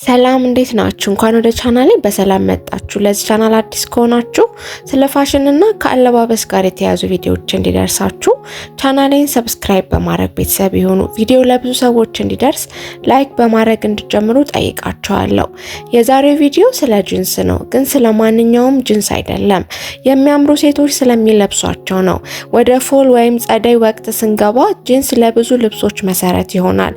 ሰላም እንዴት ናችሁ? እንኳን ወደ ቻናሌ በሰላም መጣችሁ። ለዚህ ቻናል አዲስ ከሆናችሁ ስለ ፋሽን እና ከአለባበስ ጋር የተያዙ ቪዲዮዎች እንዲደርሳችሁ ቻናሌን ሰብስክራይብ በማድረግ ቤተሰብ ይሁኑ። ቪዲዮ ለብዙ ሰዎች እንዲደርስ ላይክ በማድረግ እንድትጀምሩ ጠይቃችኋለሁ። የዛሬው ቪዲዮ ስለ ጂንስ ነው፣ ግን ስለ ማንኛውም ጂንስ አይደለም። የሚያምሩ ሴቶች ስለሚለብሷቸው ነው። ወደ ፎል ወይም ጸደይ ወቅት ስንገባ ጂንስ ለብዙ ልብሶች መሰረት ይሆናል።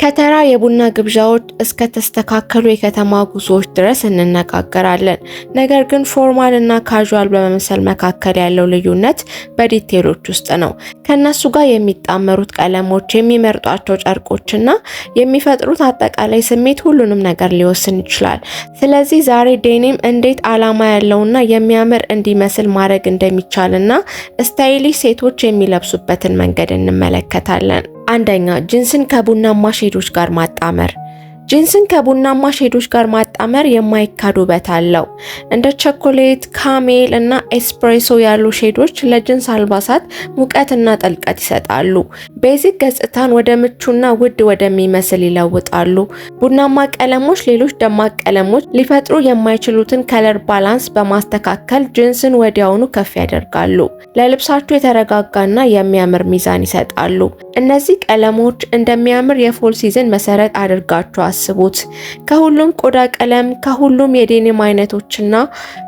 ከተራ የቡና ግብዣዎች እስከ ተስተካከሉ የከተማ ጉዞዎች ድረስ እንነጋገራለን። ነገር ግን ፎርማል እና ካዡአል በመምሰል መካከል ያለው ልዩነት በዲቴሎች ውስጥ ነው። ከነሱ ጋር የሚጣመሩት ቀለሞች፣ የሚመርጧቸው ጨርቆችና የሚፈጥሩት አጠቃላይ ስሜት ሁሉንም ነገር ሊወስን ይችላል። ስለዚህ ዛሬ ዴኒም እንዴት ዓላማ ያለውና የሚያምር እንዲመስል ማድረግ እንደሚቻልና ስታይሊሽ ሴቶች የሚለብሱበትን መንገድ እንመለከታለን። አንደኛ፣ ጂንስን ከቡናማ ሼዶች ጋር ማጣመር። ጂንስን ከቡናማ ሼዶች ጋር ማጣመር የማይካድ ውበት አለው። እንደ ቸኮሌት፣ ካሜል እና ኤስፕሬሶ ያሉ ሼዶች ለጂንስ አልባሳት ሙቀትና ጥልቀት ይሰጣሉ። ቤዚክ ገጽታን ወደ ምቹና ውድ ወደሚመስል ይለውጣሉ። ቡናማ ቀለሞች ሌሎች ደማቅ ቀለሞች ሊፈጥሩ የማይችሉትን ከለር ባላንስ በማስተካከል ጂንስን ወዲያውኑ ከፍ ያደርጋሉ። ለልብሳችሁ የተረጋጋና የሚያምር ሚዛን ይሰጣሉ። እነዚህ ቀለሞች እንደሚያምር የፎል ሲዝን መሰረት አድርጋችሁ አስቡት። ከሁሉም ቆዳ ቀለም፣ ከሁሉም የዴኒም አይነቶችና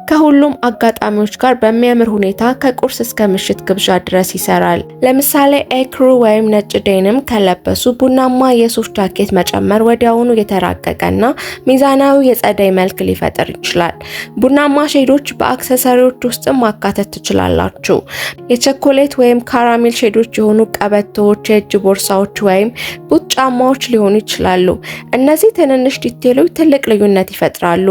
ከሁሉም አጋጣሚዎች ጋር በሚያምር ሁኔታ ከቁርስ እስከ ምሽት ግብዣ ድረስ ይሰራል። ለምሳሌ ኤክሩ ወይም ነጭ ዴኒም ከለበሱ ቡናማ የሱፍ ጃኬት መጨመር ወዲያውኑ የተራቀቀና ሚዛናዊ የጸደይ መልክ ሊፈጥር ይችላል። ቡናማ ሼዶች በአክሰሰሪዎች ውስጥም ማካተት ትችላላችሁ። የቸኮሌት ወይም ካራሜል ሼዶች የሆኑ ቀበቶዎች፣ የእጅ ቦርሳዎች ወይም ቡት ጫማዎች ሊሆኑ ይችላሉ። እነዚህ ትንንሽ ዲቴሎች ትልቅ ልዩነት ይፈጥራሉ።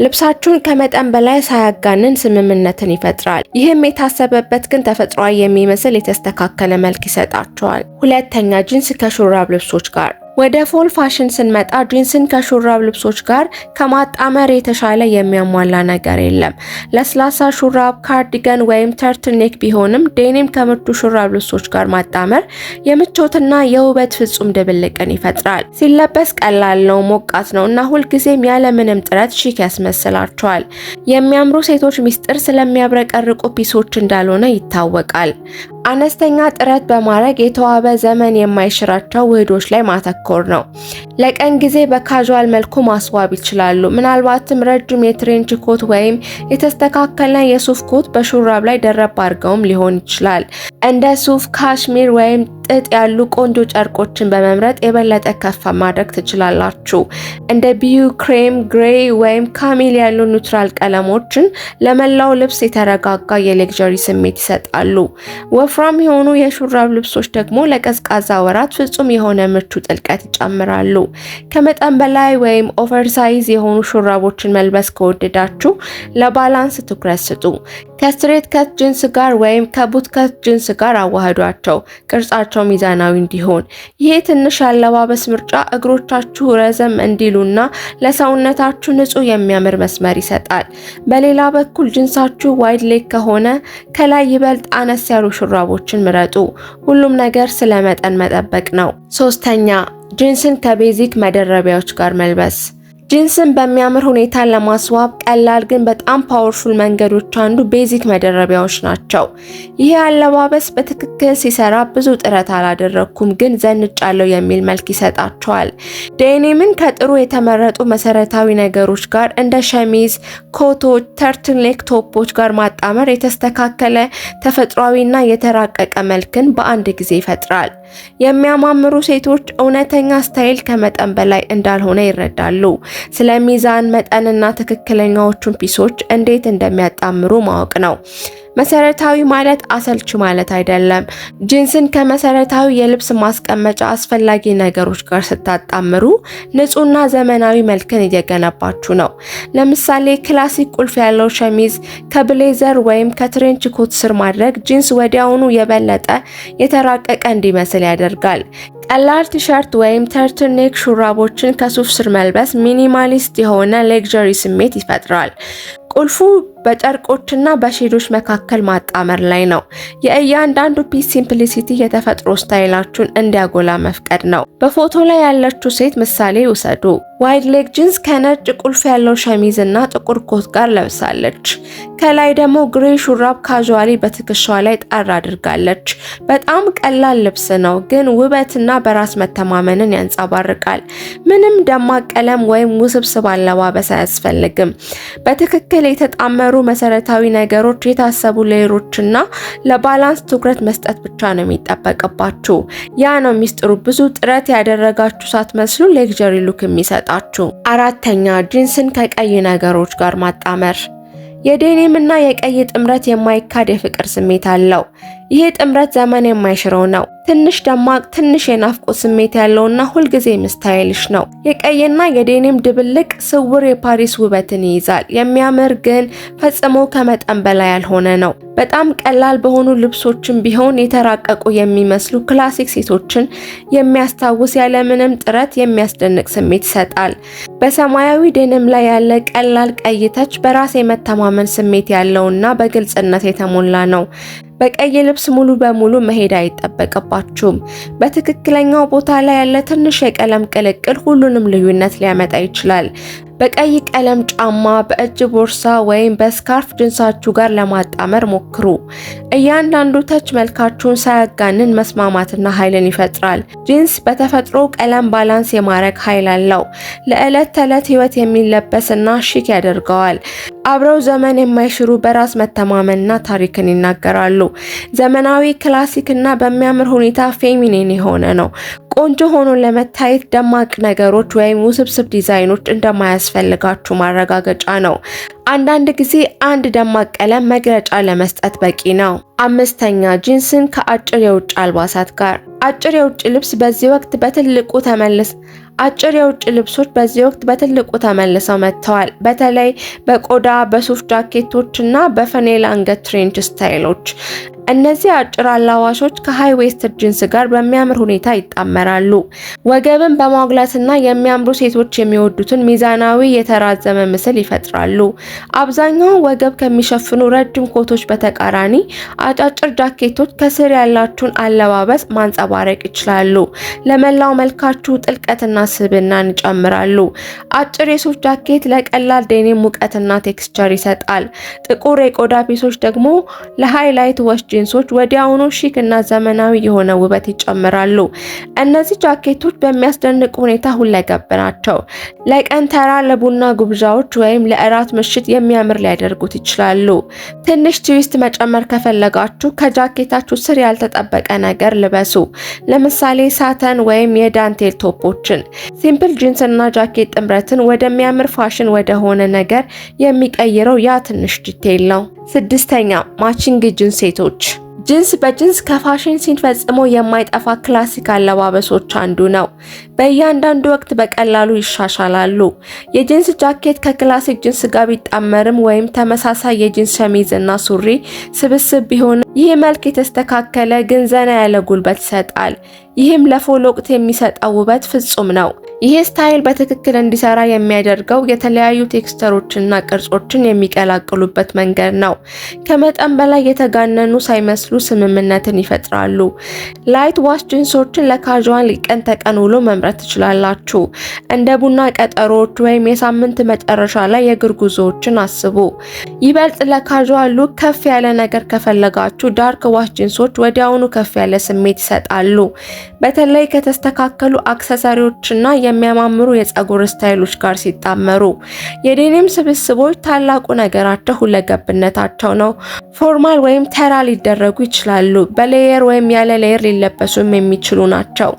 ልብሳችሁን ከመጠን በላይ ሳያጋንን ስምምነትን ይፈጥራል። ይህም የታሰበበት ግን ተፈጥሯዊ የሚመስል የተስተካከለ መልክ ይሰጣቸዋል። ሁለተኛ፣ ጂንስ ከሹራብ ልብሶች ጋር። ወደ ፎል ፋሽን ስንመጣ ጂንስን ከሹራብ ልብሶች ጋር ከማጣመር የተሻለ የሚያሟላ ነገር የለም። ለስላሳ ሹራብ፣ ካርዲገን ወይም ተርትልኔክ ቢሆንም ዴኒም ከምርጡ ሹራብ ልብሶች ጋር ማጣመር የምቾትና የውበት ፍጹም ድብልቅን ይፈጥራል። ሲለበስ ቀላል ነው፣ ሞቃት ነው እና ሁልጊዜም ያለምንም ጥረት ሺክ ያስመስላቸዋል። የሚያምሩ ሴቶች ሚስጥር ስለሚያብረቀርቁ ፒሶች እንዳልሆነ ይታወቃል። አነስተኛ ጥረት በማድረግ የተዋበ ዘመን የማይሽራቸው ውህዶች ላይ ማተኮር ነው። ለቀን ጊዜ በካዡአል መልኩ ማስዋብ ይችላሉ። ምናልባትም ረጅም የትሬንች ኮት ወይም የተስተካከለ የሱፍ ኮት በሹራብ ላይ ደረብ አድርገውም ሊሆን ይችላል። እንደ ሱፍ፣ ካሽሚር ወይም ጥጥ ያሉ ቆንጆ ጨርቆችን በመምረጥ የበለጠ ከፍ ማድረግ ትችላላችሁ። እንደ ቢዩ፣ ክሬም፣ ግሬይ ወይም ካሜል ያሉ ኒውትራል ቀለሞችን ለመላው ልብስ የተረጋጋ የሌግዠሪ ስሜት ይሰጣሉ። ወፍራም የሆኑ የሹራብ ልብሶች ደግሞ ለቀዝቃዛ ወራት ፍጹም የሆነ ምቹ ጥልቀት ይጨምራሉ። ከመጠን በላይ ወይም ኦቨርሳይዝ የሆኑ ሹራቦችን መልበስ ከወደዳችሁ ለባላንስ ትኩረት ስጡ። ከስትሬት ከት ጂንስ ጋር ወይም ከቡት ከት ጂንስ ጋር አዋህዷቸው፣ ቅርጻቸው ሚዛናዊ እንዲሆን። ይሄ ትንሽ ያለባበስ ምርጫ እግሮቻችሁ ረዘም እንዲሉና ለሰውነታችሁ ንጹህ የሚያምር መስመር ይሰጣል። በሌላ በኩል ጂንሳችሁ ዋይድ ሌግ ከሆነ ከላይ ይበልጥ አነስ ያሉ ሹራቦችን ምረጡ። ሁሉም ነገር ስለ መጠን መጠበቅ ነው። ሶስተኛ፣ ጂንስን ከቤዚክ መደረቢያዎች ጋር መልበስ። ጂንስን በሚያምር ሁኔታ ለማስዋብ ቀላል ግን በጣም ፓወርፉል መንገዶች አንዱ ቤዚክ መደረቢያዎች ናቸው። ይህ አለባበስ በትክክል ሲሰራ ብዙ ጥረት አላደረኩም ግን ዘንጫለሁ የሚል መልክ ይሰጣቸዋል። ዴኒምን ከጥሩ የተመረጡ መሰረታዊ ነገሮች ጋር እንደ ሸሚዝ፣ ኮቶች፣ ተርትልኔክ ቶፖች ጋር ማጣመር የተስተካከለ ተፈጥሯዊና የተራቀቀ መልክን በአንድ ጊዜ ይፈጥራል። የሚያማምሩ ሴቶች እውነተኛ ስታይል ከመጠን በላይ እንዳልሆነ ይረዳሉ። ስለ ሚዛን፣ መጠንና ትክክለኛዎቹን ፒሶች እንዴት እንደሚያጣምሩ ማወቅ ነው። መሰረታዊ ማለት አሰልች ማለት አይደለም። ጂንስን ከመሰረታዊ የልብስ ማስቀመጫ አስፈላጊ ነገሮች ጋር ስታጣምሩ ንጹህና ዘመናዊ መልክን እየገነባችሁ ነው። ለምሳሌ ክላሲክ ቁልፍ ያለው ሸሚዝ ከብሌዘር ወይም ከትሬንች ኮት ስር ማድረግ ጂንስ ወዲያውኑ የበለጠ የተራቀቀ እንዲመስል ያደርጋል። ቀላል ቲሸርት ወይም ተርትልኔክ ሹራቦችን ከሱፍ ስር መልበስ ሚኒማሊስት የሆነ ሌግዠሪ ስሜት ይፈጥራል። ቁልፉ በጨርቆችና በሼዶች መካከል ማጣመር ላይ ነው። የእያንዳንዱ ፒስ ሲምፕሊሲቲ የተፈጥሮ ስታይላችሁን እንዲያጎላ መፍቀድ ነው። በፎቶ ላይ ያለችው ሴት ምሳሌ ውሰዱ። ዋይድ ሌግ ጂንስ ከነጭ ቁልፍ ያለው ሸሚዝ እና ጥቁር ኮት ጋር ለብሳለች። ከላይ ደግሞ ግሬ ሹራብ ካዥዋሊ በትከሻዋ ላይ ጣር አድርጋለች። በጣም ቀላል ልብስ ነው፣ ግን ውበትና በራስ መተማመንን ያንጸባርቃል። ምንም ደማቅ ቀለም ወይም ውስብስብ አለባበስ አያስፈልግም። በትክክል የተጣመሩ መሰረታዊ ነገሮች፣ የታሰቡ ሌየሮችና ለባላንስ ትኩረት መስጠት ብቻ ነው የሚጠበቅባችሁ። ያ ነው ሚስጥሩ። ብዙ ጥረት ያደረጋችሁ ሳትመስሉ ሌክዠሪ ሉክ የሚሰጣችሁ። አራተኛ ጂንስን ከቀይ ነገሮች ጋር ማጣመር። የዴኒም እና የቀይ ጥምረት የማይካድ የፍቅር ስሜት አለው። ይሄ ጥምረት ዘመን የማይሽረው ነው። ትንሽ ደማቅ፣ ትንሽ የናፍቆት ስሜት ያለውና ሁልጊዜም ስታይልሽ ነው። የቀይና የዴኒም ድብልቅ ስውር የፓሪስ ውበትን ይይዛል። የሚያምር ግን ፈጽሞ ከመጠን በላይ ያልሆነ ነው። በጣም ቀላል በሆኑ ልብሶችን ቢሆን የተራቀቁ የሚመስሉ ክላሲክ ሴቶችን የሚያስታውስ ያለምንም ጥረት የሚያስደንቅ ስሜት ይሰጣል። በሰማያዊ ዴኒም ላይ ያለ ቀላል ቀይ ተች በራስ የመተማመን ስሜት ያለውና በግልጽነት የተሞላ ነው። በቀይ ልብስ ሙሉ በሙሉ መሄድ አይጠበቅባችሁም። በትክክለኛው ቦታ ላይ ያለ ትንሽ የቀለም ቅልቅል ሁሉንም ልዩነት ሊያመጣ ይችላል። በቀይ ቀለም ጫማ፣ በእጅ ቦርሳ ወይም በስካርፍ ጅንሳችሁ ጋር ለማጣመር ሞክሩ። እያንዳንዱ ተች መልካችሁን ሳያጋንን መስማማትና ኃይልን ይፈጥራል። ጂንስ በተፈጥሮ ቀለም ባላንስ የማድረግ ኃይል አለው። ለዕለት ተዕለት ህይወት የሚለበስና ሺክ ያደርገዋል። አብረው ዘመን የማይሽሩ በራስ መተማመንና ታሪክን ይናገራሉ። ዘመናዊ፣ ክላሲክና በሚያምር ሁኔታ ፌሚኒን የሆነ ነው። ቆንጆ ሆኖ ለመታየት ደማቅ ነገሮች ወይም ውስብስብ ዲዛይኖች እንደማያስፈልጋችሁ ማረጋገጫ ነው። አንዳንድ ጊዜ አንድ ደማቅ ቀለም መግለጫ ለመስጠት በቂ ነው። አምስተኛ ጂንስን ከአጭር የውጭ አልባሳት ጋር። አጭር የውጭ ልብሶች በዚህ ወቅት በትልቁ ተመልሰው መጥተዋል። በተለይ በቆዳ በሱፍ ጃኬቶች እና በፈኔል አንገት ትሬንች ስታይሎች። እነዚህ አጭር አላባሾች ከሃይ ዌስትድ ጂንስ ጋር በሚያምር ሁኔታ ይጣመራሉ። ወገብን በማጉላትና የሚያምሩ ሴቶች የሚወዱትን ሚዛናዊ የተራዘመ ምስል ይፈጥራሉ። አብዛኛው ወገብ ከሚሸፍኑ ረጅም ኮቶች በተቃራኒ አጫጭር ጃኬቶች ከስር ያላችሁን አለባበስ ማንጸባረቅ ይችላሉ። ለመላው መልካችሁ ጥልቀትና ስብናን ይጨምራሉ። አጭር የሱፍ ጃኬት ለቀላል ዴኒም ሙቀትና ቴክስቸር ይሰጣል። ጥቁር የቆዳ ፒሶች ደግሞ ለሃይላይት ወሽ ጂንሶች ወዲያውኑ ሺክ እና ዘመናዊ የሆነ ውበት ይጨምራሉ። እነዚህ ጃኬቶች በሚያስደንቅ ሁኔታ ሁለገብ ናቸው። ለቀን ተራ፣ ለቡና ግብዣዎች ወይም ለእራት ምሽት የሚያምር ሊያደርጉት ይችላሉ። ትንሽ ትዊስት መጨመር ከፈለጋችሁ ከጃኬታችሁ ስር ያልተጠበቀ ነገር ልበሱ። ለምሳሌ ሳተን ወይም የዳንቴል ቶፖችን። ሲምፕል ጂንስ እና ጃኬት ጥምረትን ወደሚያምር ፋሽን ወደሆነ ነገር የሚቀይረው ያ ትንሽ ዲቴይል ነው። ስድስተኛ ማቺንግ ጂንስ ሴቶች። ጂንስ በጂንስ ከፋሽን ሲን ፈጽሞ የማይጠፋ ክላሲክ አለባበሶች አንዱ ነው። በእያንዳንዱ ወቅት በቀላሉ ይሻሻላሉ። የጂንስ ጃኬት ከክላሲክ ጂንስ ጋር ቢጣመርም ወይም ተመሳሳይ የጂንስ ሸሚዝ እና ሱሪ ስብስብ ቢሆን ይህ መልክ የተስተካከለ ግን ዘና ያለ ጉልበት ይሰጣል። ይህም ለፎል ወቅት የሚሰጠው ውበት ፍጹም ነው። ይሄ ስታይል በትክክል እንዲሰራ የሚያደርገው የተለያዩ ቴክስቸሮችና ቅርጾችን የሚቀላቅሉበት መንገድ ነው። ከመጠን በላይ የተጋነኑ ሳይመስሉ ስምምነትን ይፈጥራሉ። ላይት ዋሽ ጂንሶችን ለካዥዋል ቀን ተቀን ውሎ መምረጥ ትችላላችሁ። እንደ ቡና ቀጠሮዎች ወይም የሳምንት መጨረሻ ላይ የእግር ጉዞዎችን አስቡ። ይበልጥ ለካዥዋል ሉክ ከፍ ያለ ነገር ከፈለጋችሁ ዳርክ ዋሽ ጂንሶች ወዲያውኑ ከፍ ያለ ስሜት ይሰጣሉ። በተለይ ከተስተካከሉ አክሰሰሪዎችና የሚያማምሩ የፀጉር ስታይሎች ጋር ሲጣመሩ። የዴኒም ስብስቦች ታላቁ ነገራቸው ሁለገብነታቸው ነው። ፎርማል ወይም ተራ ሊደረጉ ይችላሉ። በሌየር ወይም ያለ ሌየር ሊለበሱም የሚችሉ ናቸው።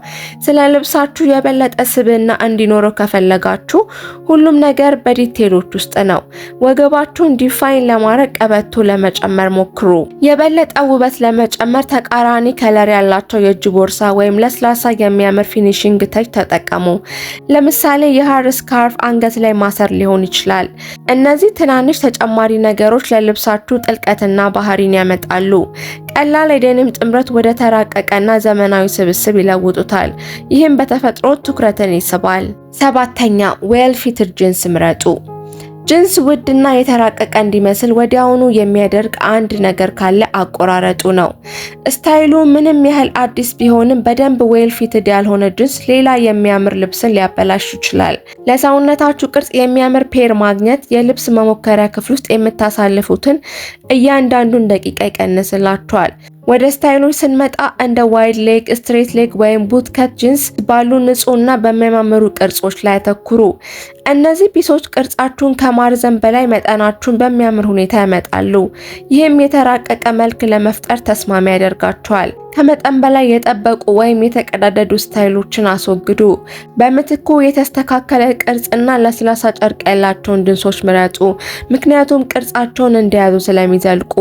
ስለ ልብሳችሁ የበለጠ ስብዕና እንዲኖረው ከፈለጋችሁ ሁሉም ነገር በዲቴሎች ውስጥ ነው። ወገባችሁን ዲፋይን ለማድረግ ቀበቶ ለመጨመር ሞክሩ። የበለጠ ውበት ለመጨመር ተቃራኒ ከለር ያላቸው የእጅ ቦርሳ ወይም ለስላሳ የሚያምር ፊኒሺንግ ተች ተጠቀሙ። ለምሳሌ የሐር ስካርፍ አንገት ላይ ማሰር ሊሆን ይችላል። እነዚህ ትናንሽ ተጨማሪ ነገሮች ለልብሳችሁ ጥልቀትና ባህሪን ያመጣሉ። ቀላል የዴኒም ጥምረት ወደ ተራቀቀና ዘመናዊ ስብስብ ይለውጡታል። ይህም በተፈጥሮ ትኩረትን ይስባል። ሰባተኛ ዌል ፊትድ ጂንስ ምረጡ። ጅንስ ውድና የተራቀቀ እንዲመስል ወዲያውኑ የሚያደርግ አንድ ነገር ካለ አቆራረጡ ነው። ስታይሉ ምንም ያህል አዲስ ቢሆንም በደንብ ዌል ፊትድ ያልሆነ ጅንስ ሌላ የሚያምር ልብስን ሊያበላሽ ይችላል። ለሰውነታችሁ ቅርጽ የሚያምር ፔር ማግኘት የልብስ መሞከሪያ ክፍል ውስጥ የምታሳልፉትን እያንዳንዱን ደቂቃ ይቀንስላችኋል። ወደ ስታይሎች ስንመጣ እንደ ዋይድ ሌግ፣ ስትሬት ሌግ ወይም ቡት ከት ጂንስ ባሉ ንጹህና በሚያማምሩ ቅርጾች ላይ አተኩሩ። እነዚህ ፒሶች ቅርጻችሁን ከማርዘም በላይ መጠናችሁን በሚያምር ሁኔታ ያመጣሉ። ይህም የተራቀቀ መልክ ለመፍጠር ተስማሚ ያደርጋቸዋል። ከመጠን በላይ የጠበቁ ወይም የተቀዳደዱ ስታይሎችን አስወግዱ። በምትኩ የተስተካከለ ቅርጽና ለስላሳ ጨርቅ ያላቸውን ጂንሶች ምረጡ፣ ምክንያቱም ቅርጻቸውን እንደያዙ ስለሚዘልቁ።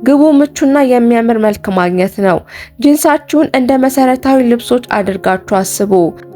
ግቡ ምቹና የሚያምር መልክ ማግኘት ነው። ጂንሳችሁን እንደ መሰረታዊ ልብሶች አድርጋችሁ አስቡ።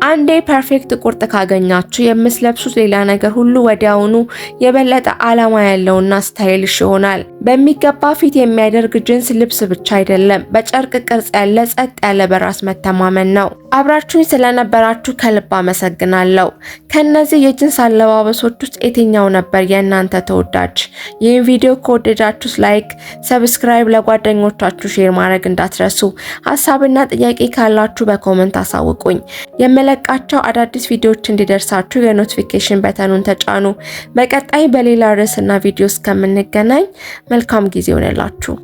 አንዴ ፐርፌክት ቁርጥ ካገኛችሁ የምትለብሱት ሌላ ነገር ሁሉ ወዲያውኑ የበለጠ ዓላማ ያለውና ስታይልሽ ይሆናል። በሚገባ ፊት የሚያደርግ ጂንስ ልብስ ብቻ አይደለም፣ በጨርቅ ቅርጽ ያለ ጸጥ ያለ በራስ መተማመን ነው። አብራችሁኝ ስለነበራችሁ ከልብ አመሰግናለሁ። ከነዚህ የጂንስ አለባበሶች ውስጥ የትኛው ነበር የእናንተ ተወዳጅ? ይህን ቪዲዮ ከወደዳችሁት ላይክ፣ ሰብስክራይብ፣ ለጓደኞቻችሁ ሼር ማድረግ እንዳትረሱ። ሀሳብና ጥያቄ ካላችሁ በኮመንት አሳውቁኝ። የመለቃቸው አዳዲስ ቪዲዮዎች እንዲደርሳችሁ የኖቲፊኬሽን በተኑን ተጫኑ። በቀጣይ በሌላ ርዕስና ቪዲዮ እስከምንገናኝ መልካም ጊዜ ይሆንላችሁ።